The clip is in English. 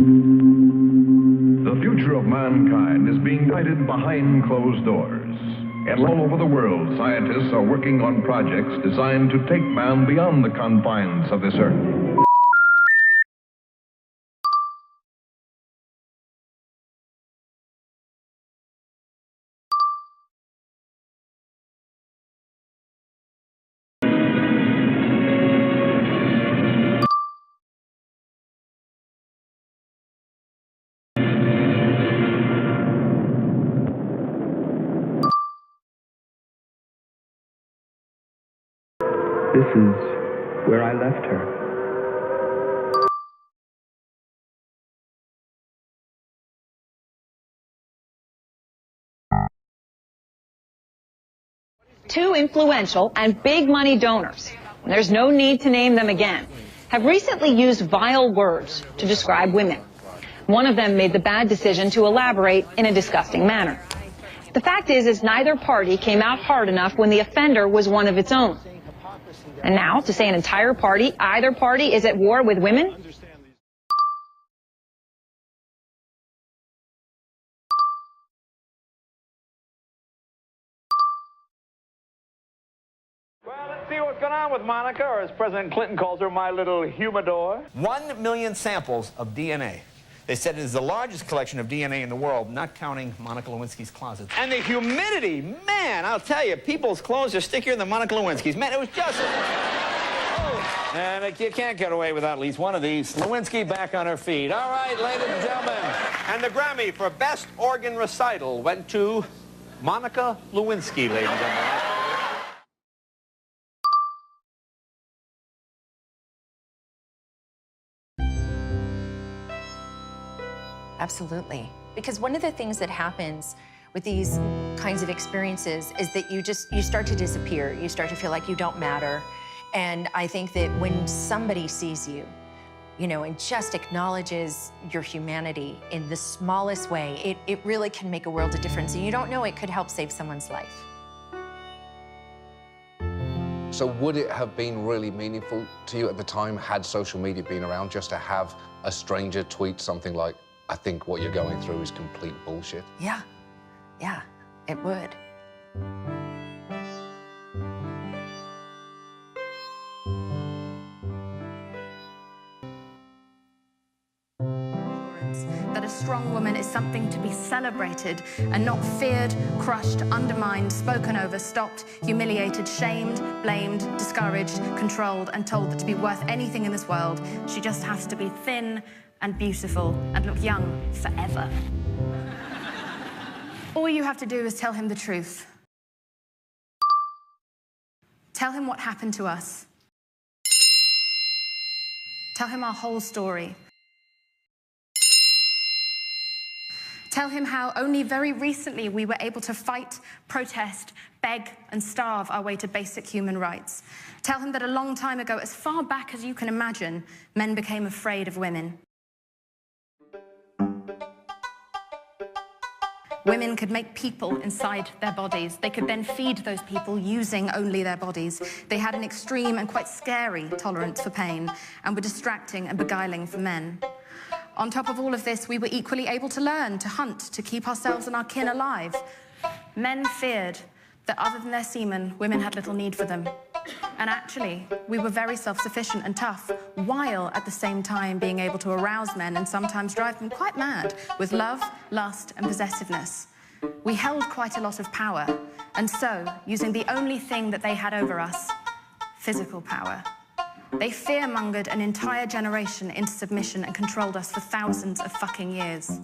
The future of mankind is being guided behind closed doors. And all over the world, scientists are working on projects designed to take man beyond the confines of this earth. This is where I left her. Two influential and big money donors, and there's no need to name them again, have recently used vile words to describe women. One of them made the bad decision to elaborate in a disgusting manner. The fact is neither party came out hard enough when the offender was one of its own. And now, to say an entire party, either party, is at war with women? Well, let's see what's going on with Monica, or as President Clinton calls her, my little humidor. 1 million samples of DNA. They said it is the largest collection of DNA in the world, not counting Monica Lewinsky's closet. And the humidity, man, I'll tell you, people's clothes are stickier than Monica Lewinsky's. Man, it was just... And you can't get away without at least one of these. Lewinsky back on her feet. All right, ladies and gentlemen. And the Grammy for Best Organ Recital went to Monica Lewinsky, ladies and gentlemen. Absolutely. Because one of the things that happens with these kinds of experiences is that you start to disappear. You start to feel like you don't matter. And I think that when somebody sees you, you know, and just acknowledges your humanity in the smallest way, it really can make a world of difference. And you don't know, it could help save someone's life. So would it have been really meaningful to you at the time, had social media been around, just to have a stranger tweet something like, I think what you're going through is complete bullshit? Yeah, it would. That a strong woman is something to be celebrated and not feared, crushed, undermined, spoken over, stopped, humiliated, shamed, blamed, discouraged, controlled, and told that to be worth anything in this world, she just has to be thin and beautiful and look young forever. All you have to do is tell him the truth. Tell him what happened to us. Tell him our whole story. Tell him how only very recently we were able to fight, protest, beg, and starve our way to basic human rights. Tell him that a long time ago, as far back as you can imagine, men became afraid of women. Women could make people inside their bodies. They could then feed those people using only their bodies. They had an extreme and quite scary tolerance for pain and were distracting and beguiling for men. On top of all of this, we were equally able to learn, to hunt, to keep ourselves and our kin alive. Men feared that other than their semen, women had little need for them. And actually, we were very self-sufficient and tough, while at the same time being able to arouse men and sometimes drive them quite mad with love, lust, and possessiveness. We held quite a lot of power, and so, using the only thing that they had over us, physical power, they fear-mongered an entire generation into submission and controlled us for thousands of fucking years.